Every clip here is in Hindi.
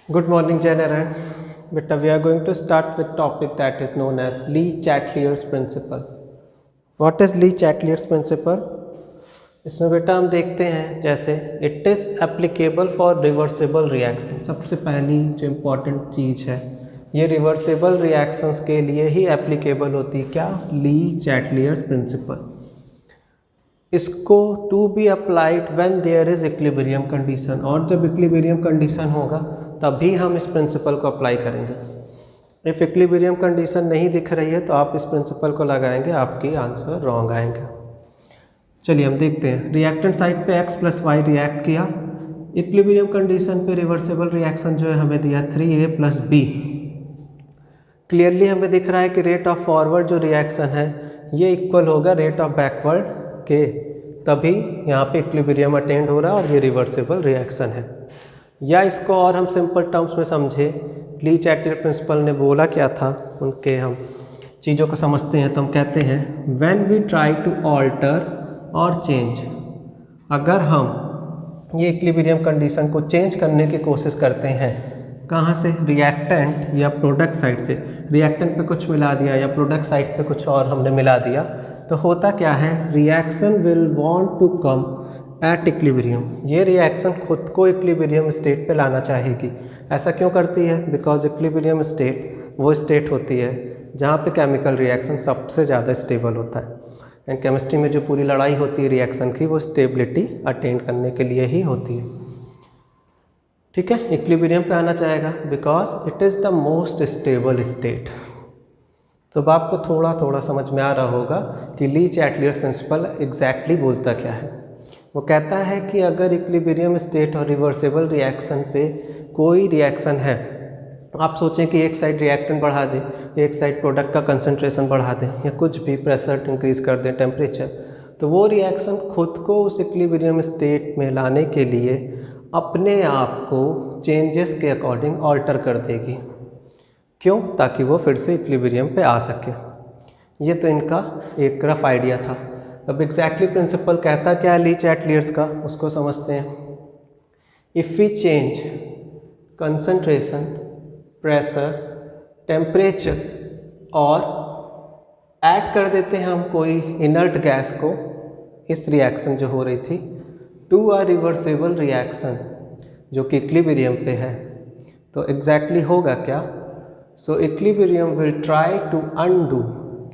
Good morning, Janaran. Beta, we are going to start with topic that is known as Lee-Chateliers principle. What is Lee-Chateliers principle? इसमें बेटा हम देखते हैं जैसे it is applicable for reversible reaction. सबसे पहली जो इम्पोर्टेंट चीज़ है ये रिवर्सिबल रिएक्शंस के लिए ही एप्लीकेबल होती है। क्या? Le Chatelier's principle. इसको to be applied when there is equilibrium condition, और जब इक्विलिब्रियम कंडीशन होगा तभी हम इस प्रिंसिपल को अप्लाई करेंगे। इफ इक्विलिब्रियम कंडीशन नहीं दिख रही है तो आप इस प्रिंसिपल को लगाएंगे, आपकी आंसर रॉन्ग आएंगे। चलिए हम देखते हैं। रिएक्टेंट साइड पे x + y रिएक्ट किया, इक्विलिब्रियम कंडीशन पे रिवर्सिबल रिएक्शन जो है हमें दिया 3a + b। क्लियरली हमें दिख रहा है कि रेट ऑफ फॉरवर्ड जो रिएक्शन है ये इक्वल होगा रेट ऑफ बैकवर्ड के, तभी यहाँ पे इक्विलिब्रियम अटेंड हो रहा है और ये रिवर्सिबल रिएक्शन है। या इसको और हम सिंपल टर्म्स में समझे, ली-चैटलियर प्रिंसिपल ने बोला क्या था, उनके हम चीज़ों को समझते हैं तो हम कहते हैं when we try to alter और चेंज, अगर हम ये इक्विलिब्रियम कंडीशन को चेंज करने की कोशिश करते हैं, कहाँ से? रिएक्टेंट या प्रोडक्ट साइड से। रिएक्टेंट पे कुछ मिला दिया या प्रोडक्ट साइड पे कुछ और हमने मिला दिया, तो होता क्या है, reaction will want to come at equilibrium. ये रिएक्शन खुद को इक्विलिब्रियम स्टेट पे लाना चाहेगी। ऐसा क्यों करती है? बिकॉज इक्विलिब्रियम स्टेट वो स्टेट होती है जहाँ पे केमिकल रिएक्शन सबसे ज़्यादा स्टेबल होता है। एंड केमिस्ट्री में जो पूरी लड़ाई होती है रिएक्शन की, वो स्टेबिलिटी अटेन करने के लिए ही होती है। ठीक है, इक्विलिब्रियम पे आना चाहेगा because it is the most stable state. तो अब आपको थोड़ा थोड़ा समझ में आ रहा होगा कि ली-चैटलियर्स प्रिंसिपल एग्जैक्टली बोलता क्या है। वो कहता है कि अगर इक्विलिब्रियम स्टेट और रिवर्सिबल रिएक्शन पे कोई रिएक्शन है, आप सोचें कि एक साइड रिएक्टेंट बढ़ा दें, एक साइड प्रोडक्ट का कंसंट्रेशन बढ़ा दें, या कुछ भी प्रेशर इंक्रीज कर दें, टेम्परेचर, तो वो रिएक्शन खुद को उस इक्विलिब्रियम स्टेट में लाने के लिए अपने आप को चेंजेस के अकॉर्डिंग ऑल्टर कर देगी। क्यों? ताकि वो फिर से इक्विलिब्रियम पे आ सके। ये तो इनका एक रफ आइडिया था। अब एग्जैक्टली प्रिंसिपल कहता क्या है ली-चैटलियर्स का, उसको समझते हैं। If we change concentration, pressure, temperature और ऐड कर देते हैं हम कोई इनर्ट गैस को, इस रिएक्शन जो हो रही थी, टू अ रिवर्सिबल रिएक्शन जो कि इक्विलिब्रियम पे है, तो एग्जैक्टली होगा क्या? So equilibrium will try to undo,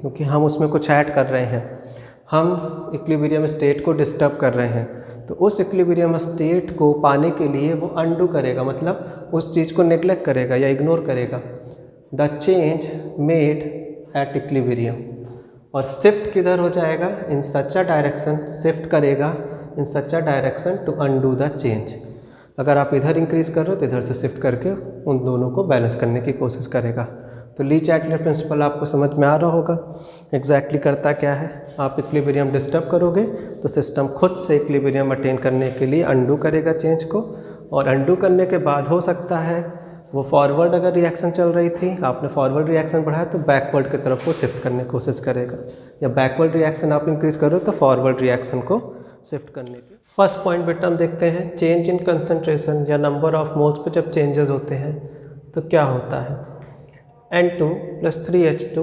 क्योंकि हम उसमें कुछ ऐड कर रहे हैं, हम इक्विलिब्रियम स्टेट को डिस्टर्ब कर रहे हैं, तो उस इक्विलिब्रियम स्टेट को पाने के लिए वो अनडू करेगा, मतलब उस चीज़ को नेग्लेक्ट करेगा या इग्नोर करेगा। The change made at equilibrium, और शिफ्ट किधर हो जाएगा? In such a direction, shift करेगा in such a direction to undo the change. अगर आप इधर इंक्रीज़ कर रहे हो तो इधर से शिफ्ट करके उन दोनों को बैलेंस करने की कोशिश करेगा। तो ली-चैटलियर प्रिंसिपल आपको समझ में आ रहा होगा एग्जैक्टली करता क्या है। आप इक्विलिब्रियम डिस्टर्ब करोगे तो सिस्टम खुद से इक्विलिब्रियम अटेन करने के लिए अनडू करेगा चेंज को, और अनडू करने के बाद हो सकता है वो फॉरवर्ड अगर रिएक्शन चल रही थी, आपने फॉरवर्ड रिएक्शन बढ़ाया तो बैकवर्ड की तरफ वो शिफ्ट करने की कोशिश करेगा, या बैकवर्ड रिएक्शन आप इंक्रीज़ करो तो फॉरवर्ड रिएक्शन को शिफ्ट करने के। फर्स्ट पॉइंट बेटा हम देखते हैं, चेंज इन कंसंट्रेशन या नंबर ऑफ मोल्स पे जब चेंजेस होते हैं तो क्या होता है? N2 + 3H2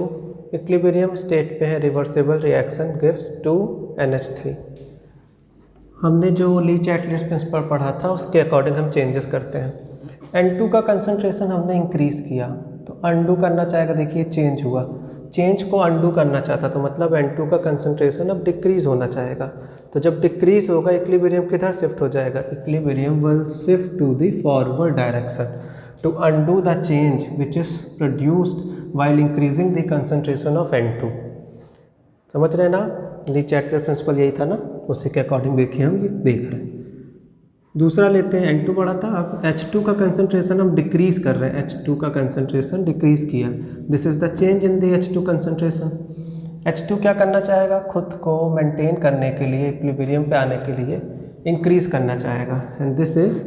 इक्विलिब्रियम स्टेट पे है, रिवर्सिबल रिएक्शन गिव्स 2NH3। हमने जो ली-चैटलियर्स प्रिंसिपल पढ़ा था उसके अकॉर्डिंग हम चेंजेस करते हैं। N2 का कंसंट्रेशन हमने इंक्रीज़ किया तो अनडू करना चाहेगा, देखिए चेंज हुआ, चेंज को अनडू करना चाहता तो मतलब N2 का कंसंट्रेशन अब डिक्रीज़ होना चाहेगा। तो जब डिक्रीज़ होगा इक्विलिब्रियम किधर शिफ्ट हो जाएगा? Equilibrium will shift to the forward direction to undo the change which is produced while increasing the concentration of N2। समझ रहे हैं ना? ली-चैटलियर प्रिंसिपल यही था ना, उसी के अकॉर्डिंग देखिए हम ये देख रहे हैं। दूसरा लेते हैं, N2 बढ़ा था, अब H2 का कंसंट्रेशन हम डिक्रीज़ कर रहे हैं, H2 का कंसंट्रेशन डिक्रीज़ किया, this is the change in the H2 concentration. H2 क्या करना चाहेगा? खुद को मेंटेन करने के लिए, इक्विलिब्रियम पे आने के लिए इंक्रीज़ करना चाहेगा, एंड दिस इज़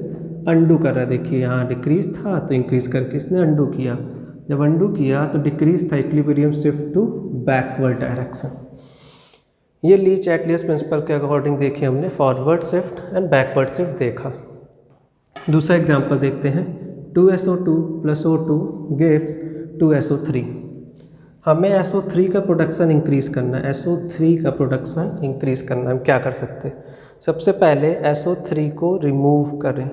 अनडू कर रहा है। देखिए यहाँ डिक्रीज़ था तो इंक्रीज़ करके इसने अनडू किया, जब अनडू किया तो डिक्रीज़ था, equilibrium shift to backward direction. ये ली-चैटलियर्स प्रिंसिपल के अकॉर्डिंग देखिए हमने forward shift and backward shift देखा। दूसरा एग्जांपल देखते हैं, 2SO2 + O2 gives 2SO3। हमें SO3 का प्रोडक्शन इंक्रीज़ करना है, SO3 का प्रोडक्शन इंक्रीज़ करना है। हम क्या कर सकते हैं? सबसे पहले SO3 को रिमूव करें,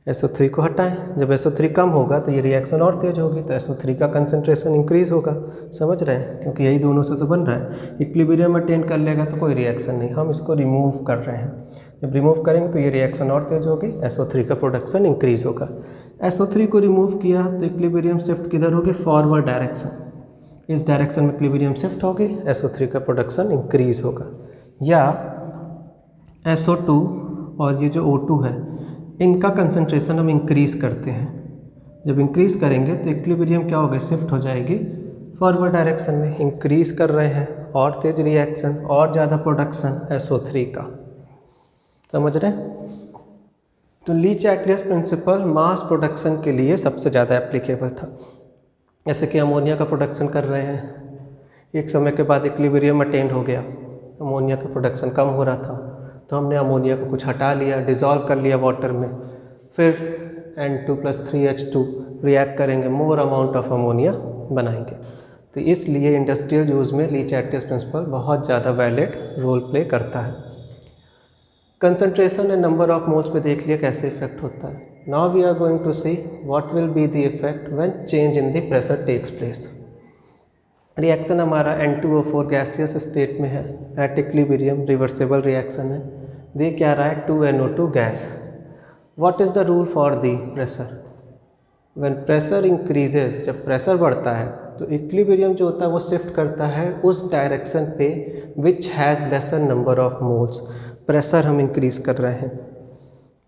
SO3 को हटाएं। जब SO3 कम होगा तो ये रिएक्शन और तेज़ होगी, तो SO3 का कंसंट्रेशन इंक्रीज़ होगा। समझ रहे हैं? क्योंकि यही दोनों से तो बन रहा है। इक्विलिब्रियम अटेन कर लेगा तो कोई रिएक्शन नहीं, हम इसको रिमूव कर रहे हैं। जब रिमूव करेंगे तो ये रिएक्शन और तेज़ होगी, SO3 का प्रोडक्शन इंक्रीज़ होगा। SO3 को रिमूव किया तो इक्विलिब्रियम शिफ्ट किधर होगी? Forward direction. इस डायरेक्शन में इक्विलिब्रियम शिफ्ट होगी, SO3 का प्रोडक्शन इंक्रीज़ होगा। या SO2 और ये जो O2 है, इनका कंसंट्रेशन हम इंक्रीज़ करते हैं। जब इंक्रीज़ करेंगे तो इक्विलिब्रियम क्या होगा? शिफ्ट हो जाएगी फॉरवर्ड डायरेक्शन में। इंक्रीज़ कर रहे हैं और तेज रिएक्शन और ज़्यादा प्रोडक्शन SO3 का। समझ रहे हैं? तो ली चैटलियर्स प्रिंसिपल मास प्रोडक्शन के लिए सबसे ज़्यादा एप्लीकेबल था। जैसे कि अमोनिया का प्रोडक्शन कर रहे हैं, एक समय के बाद इक्विलिब्रियम अटेन हो गया, अमोनिया का प्रोडक्शन कम हो रहा था, तो हमने अमोनिया को कुछ हटा लिया, डिज़ोल्व कर लिया वाटर में, फिर N2 + 3H2 रिएक्ट करेंगे, मोर अमाउंट ऑफ अमोनिया बनाएंगे। तो इसलिए इंडस्ट्रियल यूज़ में ली चैटलियर्स प्रिंसिपल बहुत ज़्यादा वैलिड रोल प्ले करता है। Concentration and number of moles पे देख लिया कैसे इफेक्ट होता है। Now we are going to see what will be the effect when change in the pressure takes place. Reaction हमारा N2O4 गैसियस स्टेट में है, एट इक्विलिब्रियम रिवर्सिबल रिएक्शन है, दे क्या रहा है? 2NO2 gas. What is the rule for the pressure? When pressure increases, जब प्रेशर बढ़ता है तो इक्विलिब्रियम जो होता है वो शिफ्ट करता है उस डायरेक्शन पे विच has lesser number of moles. Pressure हम इंक्रीज़ कर रहे हैं,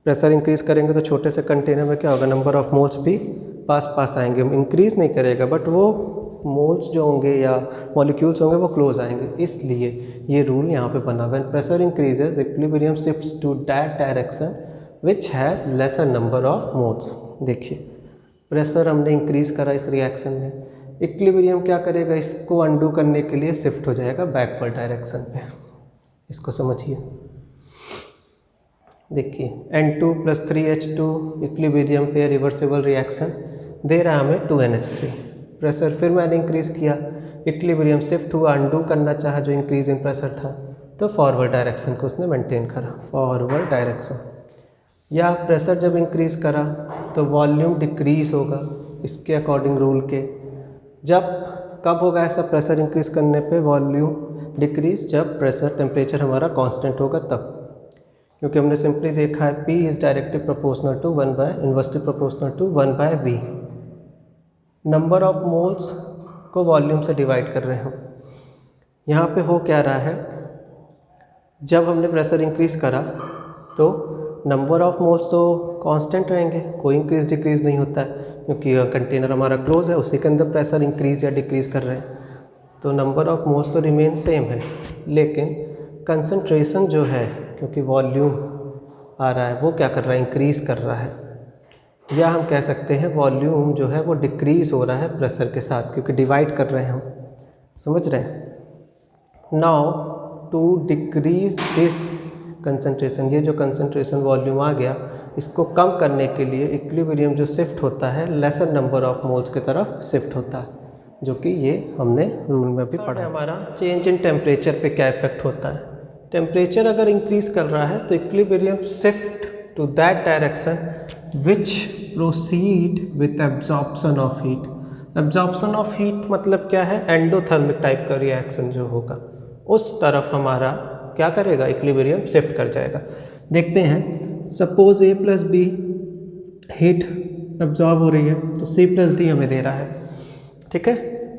प्रेशर इंक्रीज़ करेंगे तो छोटे से कंटेनर में क्या होगा? नंबर ऑफ मोल्स भी पास आएंगे। इंक्रीज़ नहीं करेगा बट वो मोल्स जो होंगे या मॉलिक्यूल्स होंगे वो क्लोज आएंगे। इसलिए ये रूल यहाँ पे बना, when pressure increases equilibrium shifts to that direction which has lesser number of moles. देखिए प्रेशर हमने इंक्रीज़ करा इस रिएक्शन में, इक्विलिब्रियम क्या करेगा? इसको अंडू करने के लिए शिफ्ट हो जाएगा बैकवर्ड डायरेक्शन पे। इसको समझिए। देखिए N2 + 3H2 इक्विलिब्रियम पे रिवर्सिबल रिएक्शन दे रहा हमें 2NH3। प्रेशर फिर मैंने इंक्रीज़ किया, इक्विलिब्रियम शिफ्ट हुआ, अंडू करना चाहा जो इंक्रीज इन प्रेशर था, तो फॉरवर्ड डायरेक्शन को उसने मेंटेन करा, फॉरवर्ड डायरेक्शन। या प्रेशर जब इंक्रीज़ करा तो वॉल्यूम डिक्रीज़ होगा इसके अकॉर्डिंग रूल के। जब कब होगा ऐसा प्रेशर इंक्रीज़ करने पे वॉल्यूम डिक्रीज? जब प्रेशर टेम्परेचर हमारा कांस्टेंट होगा तब, क्योंकि हमने सिंपली देखा है P is directly proportional to 1 by inversely proportional to 1 by V। Number of moles को वॉल्यूम से डिवाइड कर रहे हैं हम। यहाँ पे हो क्या रहा है? जब हमने प्रेशर इंक्रीज़ करा तो नंबर ऑफ मोल्स तो कांस्टेंट रहेंगे, कोई इंक्रीज डिक्रीज़ नहीं होता है, क्योंकि कंटेनर हमारा क्लोज है, उसी के अंदर प्रेशर इंक्रीज़ या डिक्रीज़ कर रहे हैं, तो नंबर ऑफ मोल्स तो रिमेन सेम है। लेकिन कंसंट्रेशन जो है, क्योंकि वॉल्यूम आ रहा है, वो क्या कर रहा है? इंक्रीज़ कर रहा है। या हम कह सकते हैं वॉल्यूम जो है वो डिक्रीज़ हो रहा है प्रेशर के साथ, क्योंकि डिवाइड कर रहे हैं हम। समझ रहे हैं? Now to decrease this concentration, ये जो कंसंट्रेशन वॉल्यूम आ गया, इसको कम करने के लिए इक्विलिब्रियम जो शिफ्ट होता है लेसर नंबर ऑफ मोल्स की तरफ शिफ्ट होता है, जो कि ये हमने रूल में भी पढ़ा। हमारा चेंज इन टेम्परेचर पे क्या इफेक्ट होता है? टेम्परेचर अगर इंक्रीज़ कर रहा है तो equilibrium shift to that direction which proceed with absorption of heat. Absorption of heat मतलब क्या है? एंडोथर्मिक टाइप का रिएक्शन जो होगा उस तरफ हमारा क्या करेगा? इक्विलिब्रियम शिफ्ट कर जाएगा। देखते हैं, suppose A + B heat absorb हो रही है तो C + D हमें दे रहा है, ठीक है।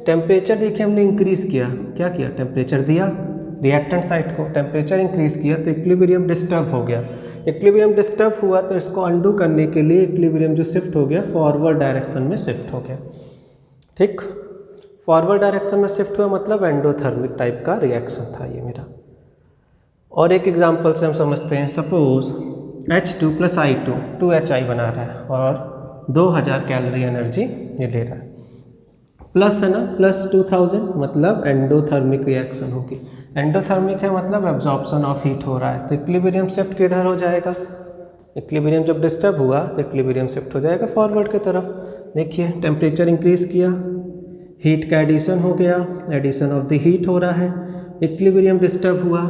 टेम्परेचर देखिए हमने इंक्रीज़ किया, क्या किया? टेम्परेचर दिया रिएक्टेंट साइड को, टेम्परेचर इंक्रीज़ किया तो इक्विलिब्रियम डिस्टर्ब हो गया। इक्विलिब्रियम डिस्टर्ब हुआ तो इसको अंडू करने के लिए इक्विलिब्रियम जो शिफ्ट हो गया फॉरवर्ड डायरेक्शन में शिफ्ट हो गया, ठीक। फॉरवर्ड डायरेक्शन में शिफ्ट हुआ मतलब एंडोथर्मिक टाइप का रिएक्शन था ये मेरा। और एक एग्जांपल से हम समझते हैं, सपोज H2 + I2 2HI बना रहा है और 2000 कैलोरी एनर्जी ये ले रहा है, प्लस है ना, +2000 मतलब एंडोथर्मिक रिएक्शन होगी। एंडोथर्मिक है मतलब एब्जॉर्प्शन ऑफ हीट हो रहा है, तो इक्विलिब्रियम शिफ्ट किधर हो जाएगा? इक्विलिब्रियम जब डिस्टर्ब हुआ तो इक्विलिब्रियम शिफ्ट हो जाएगा फॉरवर्ड की तरफ। देखिए टेम्परेचर इंक्रीज किया, हीट का एडिशन हो गया, एडिशन ऑफ द हीट हो रहा है, इक्विलिब्रियम डिस्टर्ब हुआ,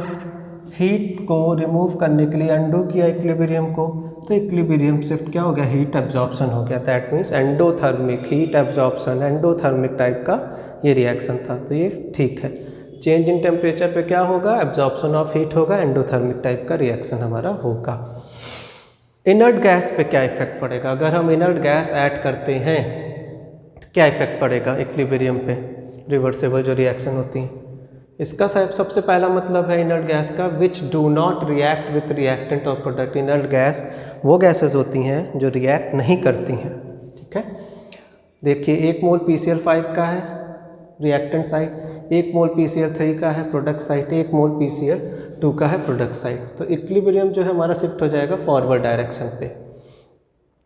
हीट को रिमूव करने के लिए अंडू किया इक्विलिब्रियम को, तो इक्विलिब्रियम शिफ्ट क्या हो गया, हीट एब्जॉर्प्शन हो गया। That means endothermic heat absorption, endothermic type का ये रिएक्शन था, तो ये ठीक है। चेंज इन टेम्परेचर पे क्या होगा, एब्जॉर्प्शन ऑफ हीट होगा, एंडोथर्मिक टाइप का रिएक्शन हमारा होगा। इनर्ट गैस पे क्या इफेक्ट पड़ेगा, अगर हम इनर्ट गैस ऐड करते हैं तो क्या इफेक्ट पड़ेगा इक्विलिब्रियम पे, रिवर्सेबल जो रिएक्शन होती हैं। इसका सबसे पहला मतलब है इनर्ट गैस का, which do not react with reactant और प्रोडक्ट। इनर्ट गैस वो गैसेस होती हैं जो रिएक्ट नहीं करती हैं, ठीक है। देखिए 1 मोल PCl5 का है रिएक्टेंट साइड, 1 मोल PCl3 का है प्रोडक्ट साइड, 1 मोल PCl2 का है प्रोडक्ट साइड। तो इक्विलिब्रियम जो है हमारा शिफ्ट हो जाएगा फॉरवर्ड डायरेक्शन पे।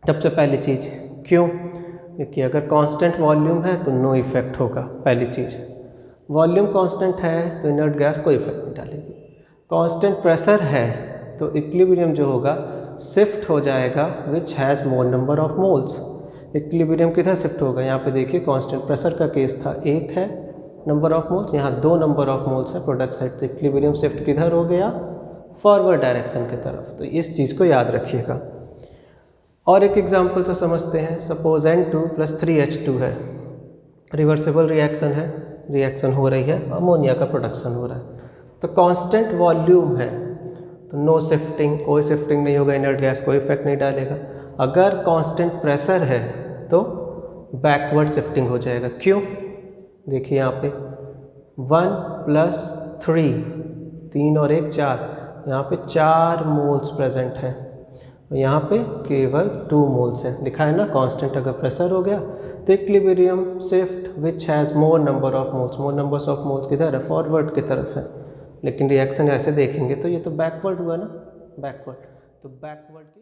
सबसे पहली चीज़ क्यों, क्योंकि अगर कांस्टेंट वॉल्यूम है तो नो इफेक्ट होगा। पहली चीज़ वॉल्यूम कांस्टेंट है तो इनर्ट गैस कोई इफेक्ट नहीं डालेगी। कांस्टेंट प्रेशर है तो इक्विलिब्रियम जो होगा शिफ्ट हो जाएगा which has more number of moles. Equilibrium किधर शिफ्ट होगा, यहाँ पे देखिए कांस्टेंट प्रेशर का केस था, 1 है नंबर ऑफ मोल्स, यहाँ 2 नंबर ऑफ मोल्स है प्रोडक्ट साइड, तो इक्विलिब्रियम शिफ्ट किधर हो गया, फॉरवर्ड डायरेक्शन की तरफ। तो इस चीज़ को याद रखिएगा। और एक एग्जाम्पल से समझते हैं, सपोज N2 + 3H2 है, रिवर्सिबल रिएक्शन है, रिएक्शन हो रही है, अमोनिया का प्रोडक्शन हो रहा है, तो कांस्टेंट वॉल्यूम है तो नो शिफ्टिंग, कोई शिफ्टिंग नहीं होगा, इनर्ट गैस कोई इफेक्ट नहीं डालेगा। अगर कांस्टेंट प्रेशर है तो बैकवर्ड शिफ्टिंग हो जाएगा। क्यों, देखिए यहाँ पे 1 + 3, 3 और 1 4, यहाँ पे 4 मोल्स प्रेजेंट हैं, यहाँ पे केवल 2 मोल्स हैं, लिखा है ना कांस्टेंट अगर प्रेशर हो गया तो equilibrium shift which has more number of moles, more numbers of moles किधर है, फॉरवर्ड की तरफ है। लेकिन रिएक्शन ऐसे देखेंगे तो ये तो बैकवर्ड हुआ ना, बैकवर्ड, तो बैकवर्ड की